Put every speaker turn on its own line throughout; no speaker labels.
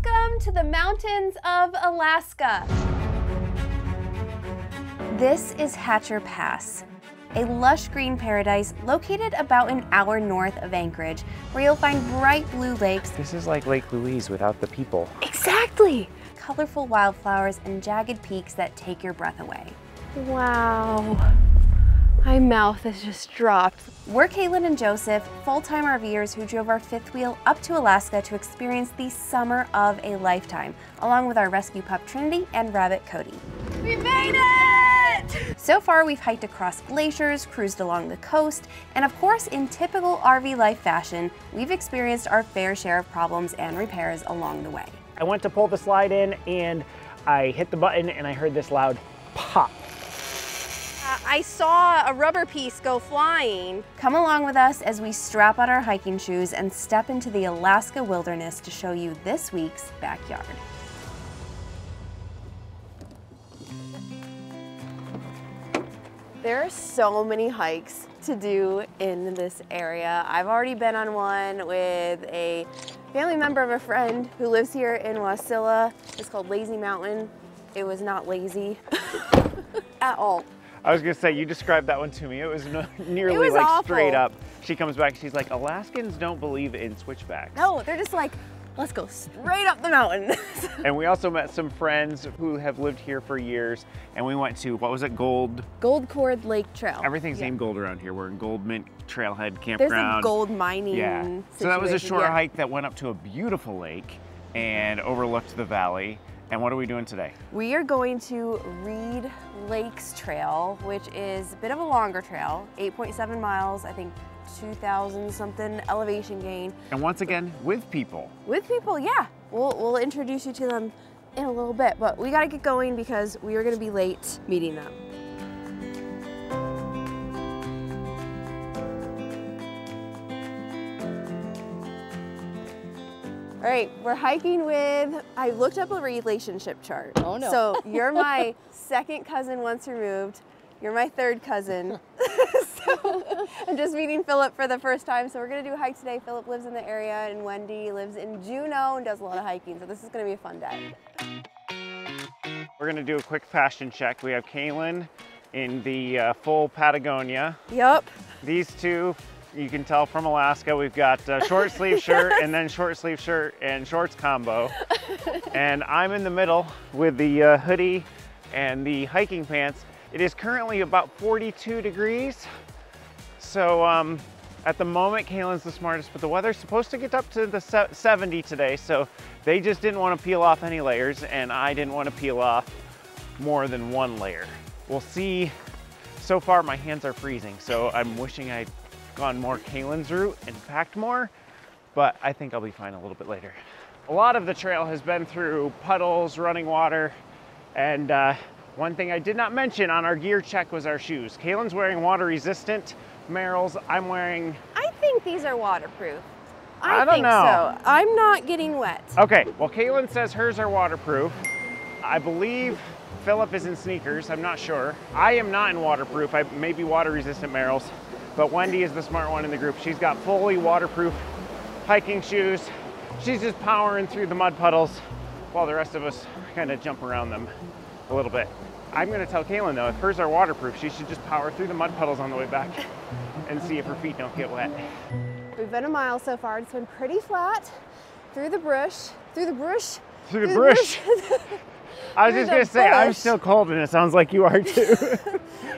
Welcome to the mountains of Alaska. This is Hatcher Pass, a lush green paradise located about an hour north of Anchorage, where you'll find bright blue lakes.
This is like Lake Louise without the people.
Exactly! Colorful wildflowers and jagged peaks that take your breath away. Wow. My mouth has just dropped. We're Kalyn and Joseph, full-time RVers who drove our fifth wheel up to Alaska to experience the summer of a lifetime, along with our rescue pup Trinity and rabbit Cody. We made it! So far, we've hiked across glaciers, cruised along the coast, and of course, in typical RV life fashion, we've experienced our fair share of problems and repairs along the way.
I went to pull the slide in and I hit the button and I heard this loud pop.
I saw a rubber piece go flying. Come along with us as we strap on our hiking shoes and step into the Alaska wilderness to show you this week's backyard. There are so many hikes to do in this area. I've already been on one with a family member of a friend who lives here in Wasilla. It's called Lazy Mountain. It was not lazy at all.
I was gonna say, you described that one to me. It was nearly like
awful.
Straight up. She comes back, she's like, Alaskans don't believe in switchbacks.
No, they're just like, let's go straight up the mountain.
And we also met some friends who have lived here for years, and we went to, what was it, Gold
Cord Lake Trail.
Everything's named Gold around here. We're in Gold Mint Trailhead Campground.
There's a gold mining situation.
So that was a short hike that went up to a beautiful lake and overlooked the valley. And what are we doing today?
We are going to Reed Lakes Trail, which is a bit of a longer trail, 8.7 miles, I think 2,000 something elevation gain.
And once again, with people.
With people, yeah. We'll introduce you to them in a little bit, but we gotta get going because we are gonna be late meeting them. All right, we're hiking with, I looked up a relationship chart. Oh no. So you're my second cousin once removed. You're my third cousin. So I'm just meeting Philip for the first time. So we're gonna do a hike today. Philip lives in the area and Wendy lives in Juneau and does a lot of hiking. So this is gonna be a fun day.
We're gonna do a quick fashion check. We have Kalyn in the full Patagonia.
Yep.
These two, you can tell from Alaska, we've got a short sleeve shirt and then short sleeve shirt and shorts combo. And I'm in the middle with the hoodie and the hiking pants. It is currently about 42 degrees. So at the moment, Kalyn's the smartest, but the weather's supposed to get up to the 70 today. So they just didn't want to peel off any layers and I didn't want to peel off more than one layer. We'll see. So far, my hands are freezing. So I'm wishing I'd gone more Kalyn's route and packed more, but I think I'll be fine a little bit later. A lot of the trail has been through puddles, running water, and one thing I did not mention on our gear check was our shoes. Kalyn's wearing water resistant Merrells. I'm wearing...
I think these are waterproof.
I don't know.
So. I'm not getting wet.
Okay, well Kalyn says hers are waterproof. I believe Philip is in sneakers, I'm not sure. I am not in waterproof, I may be water resistant Merrells. But Wendy is the smart one in the group. She's got fully waterproof hiking shoes. She's just powering through the mud puddles while the rest of us kind of jump around them a little bit. I'm gonna tell Kalyn though, if hers are waterproof, she should just power through the mud puddles on the way back and see if her feet don't get wet.
We've been a mile so far. It's been pretty flat. Through the brush.
I was just gonna say, I'm still cold and it sounds like you are too.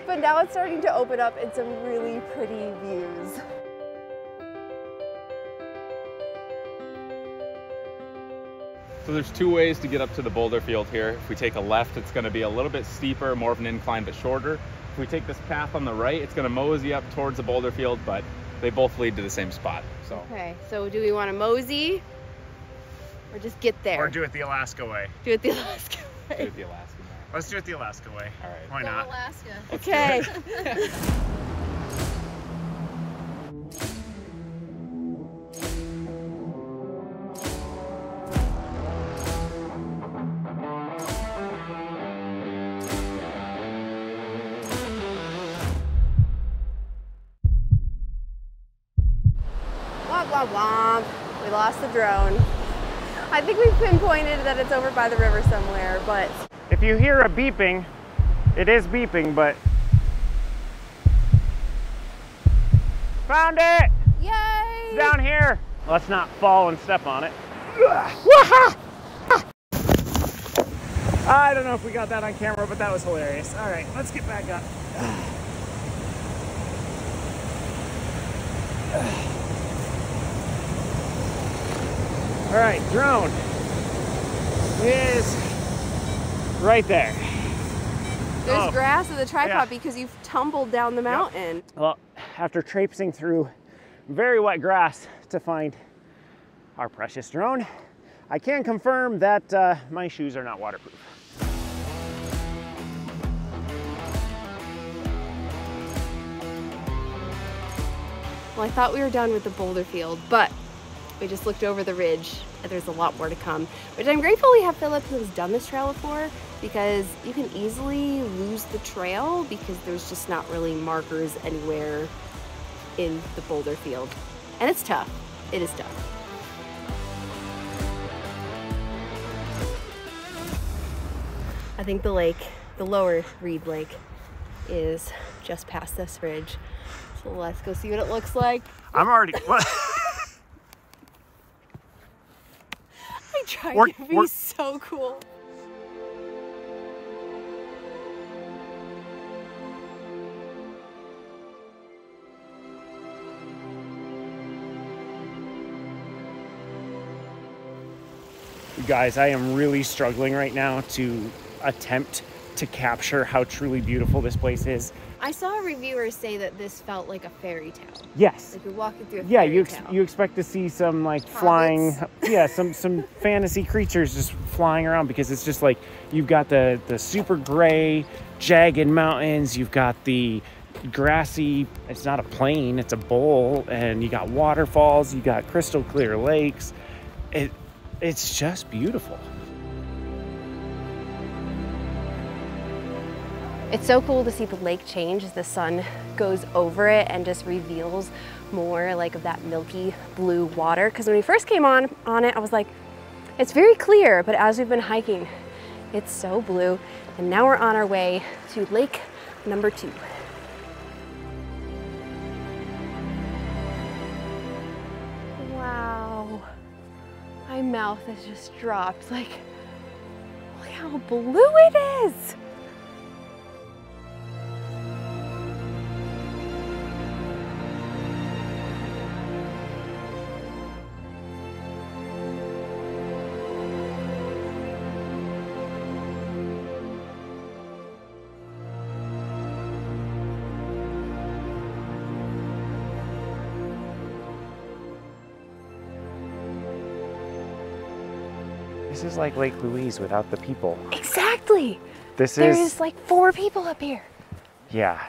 But now it's starting to open up in some really pretty views.
So there's two ways to get up to the boulder field here. If we take a left, it's gonna be a little bit steeper, more of an incline but shorter. If we take this path on the right, it's gonna mosey up towards the boulder field, but they both lead to the same spot. So.
Okay, so do we wanna mosey or just get there?
Or do it the Alaska way.
Do it the Alaska way.
Do it the Alaska way.
Let's do it the Alaska way.
All right.
Why not?
Alaska.
Okay. Womp womp womp. We lost the drone. I think we've pinpointed that it's over by the river somewhere, but...
If you hear a beeping, it is beeping, but... Found it!
Yay!
It's down here. Let's not fall and step on it. I don't know if we got that on camera, but that was hilarious. All right, let's get back up. All right, drone is right there.
There's grass in the tripod because you've tumbled down the mountain.
Well, after traipsing through very wet grass to find our precious drone, I can confirm that my shoes are not waterproof.
Well, I thought we were done with the boulder field, but we just looked over the ridge and there's a lot more to come, which I'm grateful we have Philip who's done this trail before, because you can easily lose the trail because there's just not really markers anywhere in the boulder field. And it's tough. It is tough. I think the lake, the lower Reed Lake, is just past this ridge. So let's go see what it looks like.
I'm already... What?
I tried to be so cool.
You guys, I am really struggling right now to attempt to capture how truly beautiful this place is.
I saw a reviewer say that this felt like a fairy tale.
Yes.
Like you're walking through a
Yeah,
fairy tale.
you expect to see some like flying, some fantasy creatures just flying around, because it's just like you've got the super gray, jagged mountains, you've got the grassy, it's not a plain, it's a bowl, and you got waterfalls, you got crystal clear lakes. It's just beautiful.
It's so cool to see the lake change as the sun goes over it and just reveals more like of that milky blue water. Because when we first came on it, I was like, it's very clear, but as we've been hiking, it's so blue. And now we're on our way to lake number 2. Wow, my mouth has just dropped. Like, look how blue it is.
This is like Lake Louise without the people.
Exactly. There's like 4 people up here.
Yeah.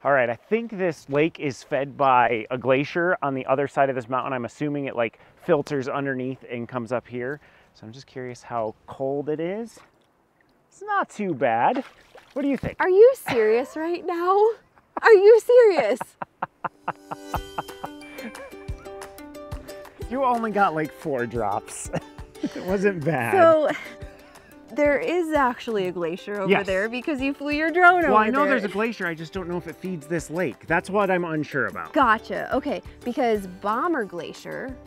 All right, I think this lake is fed by a glacier on the other side of this mountain. I'm assuming it like filters underneath and comes up here. So I'm just curious how cold it is. It's not too bad. What do you think?
Are you serious right now? Are you serious?
You only got like 4 drops. It wasn't bad.
So there is actually a glacier over there because you flew your drone over there.
Well, I know there's a glacier. I just don't know if it feeds this lake. That's what I'm unsure about.
Gotcha. Okay, because Bomber Glacier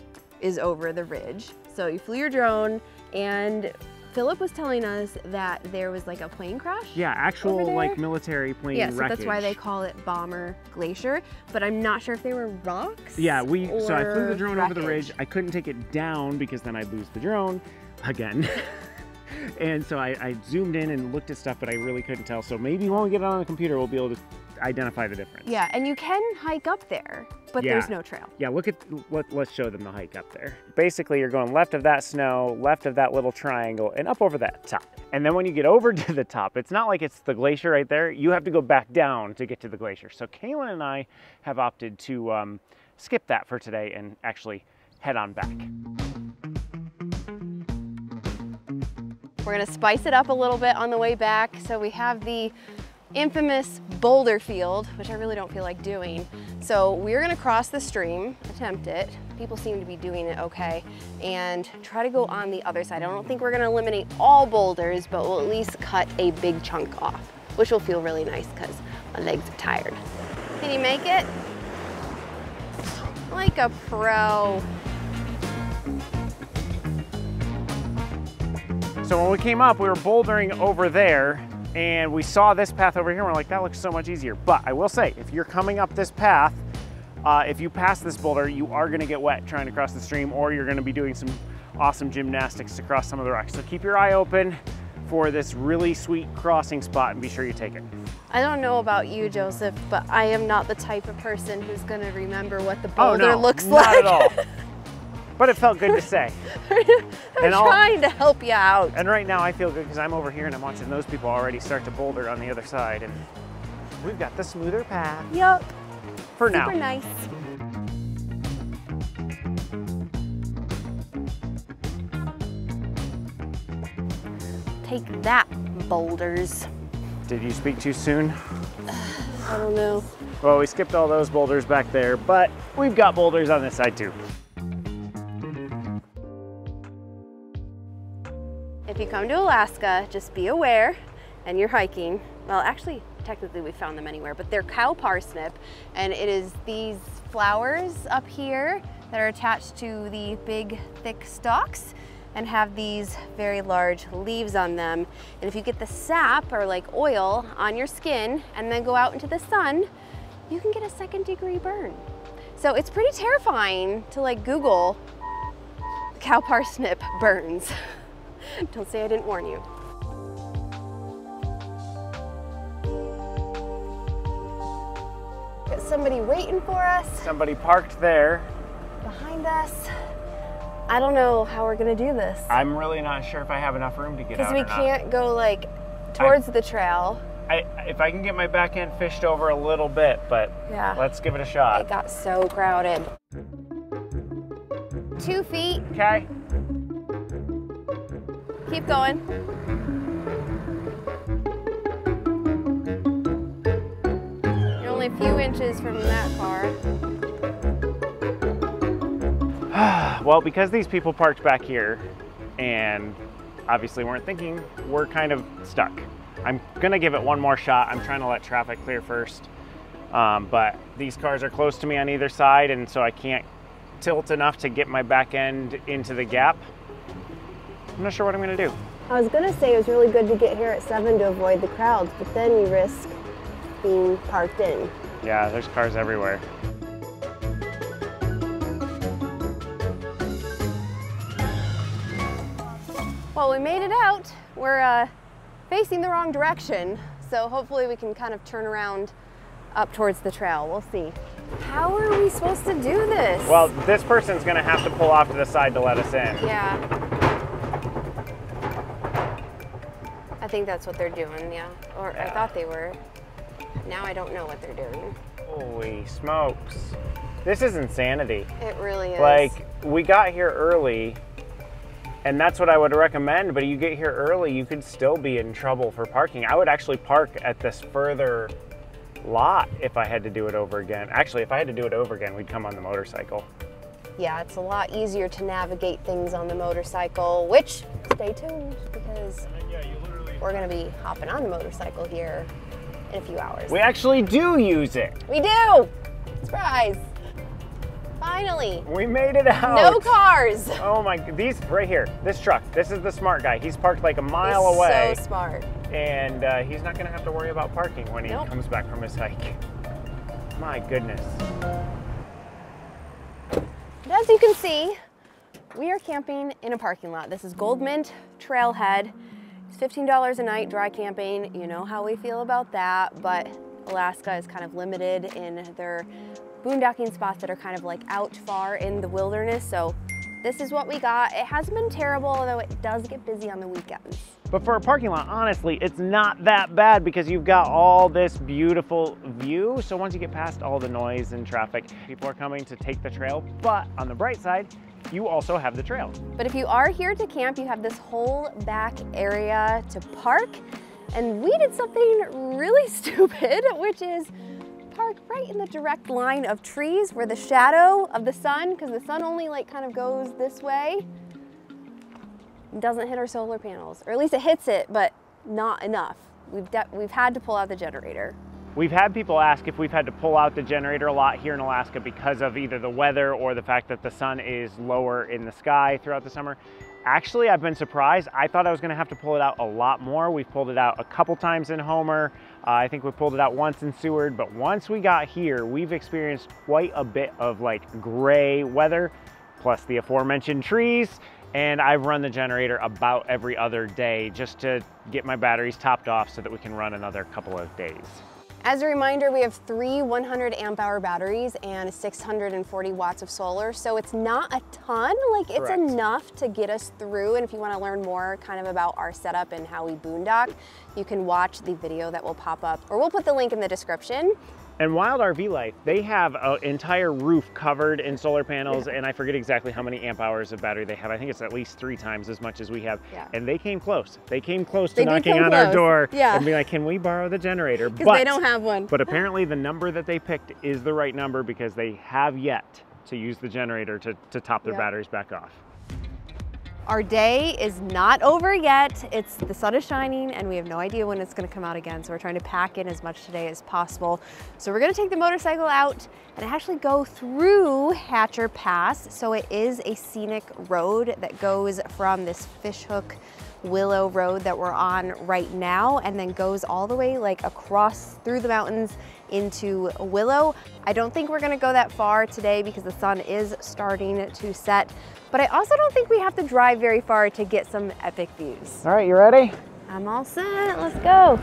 is over the ridge. So you flew your drone, and Philip was telling us that there was like a plane crash.
Yeah, actual like military plane wreckage.
So that's why they call it Bomber Glacier, but I'm not sure if they were rocks.
Yeah, so I flew the drone
wreckage.
over the ridge. I couldn't take it down because then I'd lose the drone again. And so I zoomed in and looked at stuff, but I really couldn't tell. So maybe when we get it on the computer, we'll be able to identify the difference.
Yeah, and you can hike up there, but there's no trail.
Yeah, let's show them the hike up there. Basically, you're going left of that snow, left of that little triangle, and up over that top. And then when you get over to the top, it's not like it's the glacier right there. You have to go back down to get to the glacier. So Kalyn and I have opted to skip that for today and actually head on back.
We're gonna spice it up a little bit on the way back. So we have the infamous boulder field, which I really don't feel like doing. So we're gonna cross the stream, attempt it, People seem to be doing it okay. And try to go on the other side. I don't think we're gonna eliminate all boulders, but we'll at least cut a big chunk off, which will feel really nice because my legs are tired. Can you make it? Like a pro.
So when we came up, we were bouldering over there and we saw this path over here and we're like, that looks so much easier. But I will say, if you're coming up this path, if you pass this boulder, you are gonna get wet trying to cross the stream, or you're gonna be doing some awesome gymnastics to cross some of the rocks. So keep your eye open for this really sweet crossing spot and be sure you take it.
I don't know about you, Joseph, but I am not the type of person who's gonna remember what the boulder looks like.
Not at all. But it felt good to say.
I'm trying to help you out.
And right now I feel good because I'm over here and I'm watching those people already start to boulder on the other side, and we've got the smoother path.
Yep.
For now.
Super nice. Take that, boulders.
Did you speak too soon?
I don't know.
Well, we skipped all those boulders back there, but we've got boulders on this side too.
If you come to Alaska, just be aware, and you're hiking. Well, actually, technically we found them anywhere, but they're cow parsnip, and it is these flowers up here that are attached to the big, thick stalks and have these very large leaves on them. And if you get the sap or like oil on your skin and then go out into the sun, you can get a 2nd-degree burn. So it's pretty terrifying to like Google cow parsnip burns. Don't say I didn't warn you. Got somebody waiting for us.
Somebody parked there.
Behind us. I don't know how we're gonna do this.
I'm really not sure if I have enough room to get out.
Because we can't go like towards the trail.
If I can get my back end fished over a little bit, but
yeah,
let's give it a shot.
It got so crowded. 2 feet.
Okay.
Keep going. You're only a few inches from that car.
Well, because these people parked back here and obviously weren't thinking, we're kind of stuck. I'm gonna give it one more shot. I'm trying to let traffic clear first. But these cars are close to me on either side, and so I can't tilt enough to get my back end into the gap. I'm not sure what I'm gonna do.
I was gonna say it was really good to get here at 7 to avoid the crowds, but then you risk being parked in.
Yeah, there's cars everywhere.
Well, we made it out. We're facing the wrong direction, so hopefully we can kind of turn around up towards the trail. We'll see. How are we supposed to do this?
Well, this person's gonna have to pull off to the side to let us in.
Yeah. I think that's what they're doing, yeah. Or yeah. I thought they were. Now I don't know what they're doing.
Holy smokes. This is insanity.
It really is.
Like, we got here early, and that's what I would recommend, but you get here early, you could still be in trouble for parking. I would actually park at this further lot if I had to do it over again. Actually, if I had to do it over again, we'd come on the motorcycle.
Yeah, it's a lot easier to navigate things on the motorcycle, which, stay tuned, because we're gonna be hopping on the motorcycle here in a few hours.
We actually do use it.
We do! Surprise! Finally!
We made it out!
No cars!
Oh my, these, right here, this truck, this is the smart guy. He's parked like a mile away.
So smart.
And he's not gonna have to worry about parking when he comes back from his hike. My goodness.
As you can see, we are camping in a parking lot. This is Goldmint Trailhead. It's $15 a night, dry camping. You know how we feel about that, but Alaska is kind of limited in their boondocking spots that are kind of like out far in the wilderness. So this is what we got. It hasn't been terrible, although it does get busy on the weekends.
But for a parking lot, honestly, it's not that bad because you've got all this beautiful view. So once you get past all the noise and traffic, people are coming to take the trail. But on the bright side, you also have the trail. But
if you are here to camp, you have this whole back area to park. And we did something really stupid, which is parked right in the direct line of trees where the shadow of the sun, because the sun only like kind of goes this way, doesn't hit our solar panels, or at least it hits it, but not enough. We've had to pull out the generator.
We've had people ask if we've had to pull out the generator a lot here in Alaska because of either the weather or the fact that the sun is lower in the sky throughout the summer. Actually, I've been surprised. I thought I was going to have to pull it out a lot more. We've pulled it out a couple times in Homer. I think we pulled it out once in Seward, but once we got here, we've experienced quite a bit of like gray weather, plus the aforementioned trees. And I've run the generator about every other day just to get my batteries topped off so that we can run another couple of days.
As a reminder, we have 3 100 amp hour batteries and 640 watts of solar, so it's not a ton, like it's
Correct.
enough to get us through. And if you want to learn more kind of about our setup and how we boondock, you can watch the video that will pop up, or we'll put the link in the description.
And Wild RV Life, they have an entire roof covered in solar panels, and I forget exactly how many amp hours of battery they have. I think it's at least 3 times as much as we have.
Yeah.
And they came close. They came close to knocking on our door and being like, can we borrow the generator?
Because they don't have one.
But apparently the number that they picked is the right number because they have yet to use the generator to top their batteries back off.
Our day is not over yet. The sun is shining and we have no idea when it's gonna come out again. So we're trying to pack in as much today as possible. So we're gonna take the motorcycle out and actually go through Hatcher Pass. So it is a scenic road that goes from this Fishhook Willow road that we're on right now and then goes all the way like across through the mountains into Willow. I don't think we're gonna go that far today because the sun is starting to set, but I also don't think we have to drive very far to get some epic views.
All right, you ready?
I'm all set, let's go.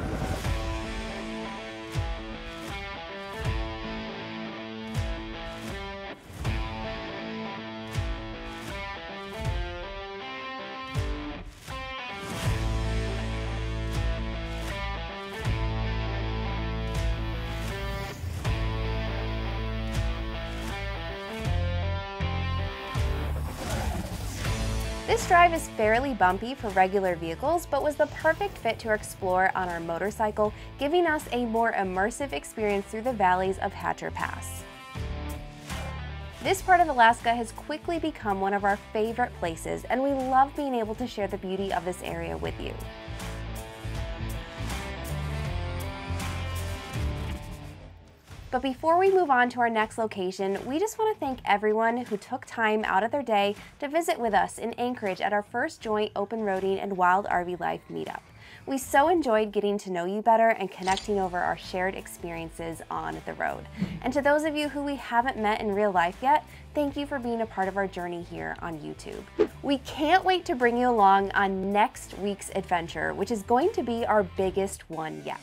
This drive is fairly bumpy for regular vehicles, but was the perfect fit to explore on our motorcycle, giving us a more immersive experience through the valleys of Hatcher Pass. This part of Alaska has quickly become one of our favorite places, and we love being able to share the beauty of this area with you. But before we move on to our next location, we just want to thank everyone who took time out of their day to visit with us in Anchorage at our first joint open roading and Wild RV Life meetup. We so enjoyed getting to know you better and connecting over our shared experiences on the road. And to those of you who we haven't met in real life yet, thank you for being a part of our journey here on YouTube. We can't wait to bring you along on next week's adventure, which is going to be our biggest one yet.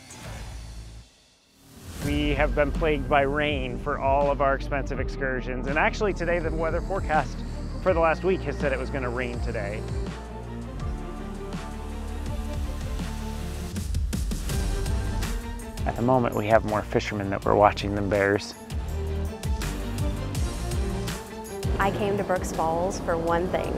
We have been plagued by rain for all of our expensive excursions. And actually today, the weather forecast for the last week has said it was gonna rain today. At the moment, we have more fishermen that we're watching than bears.
I came to Brooks Falls for one thing,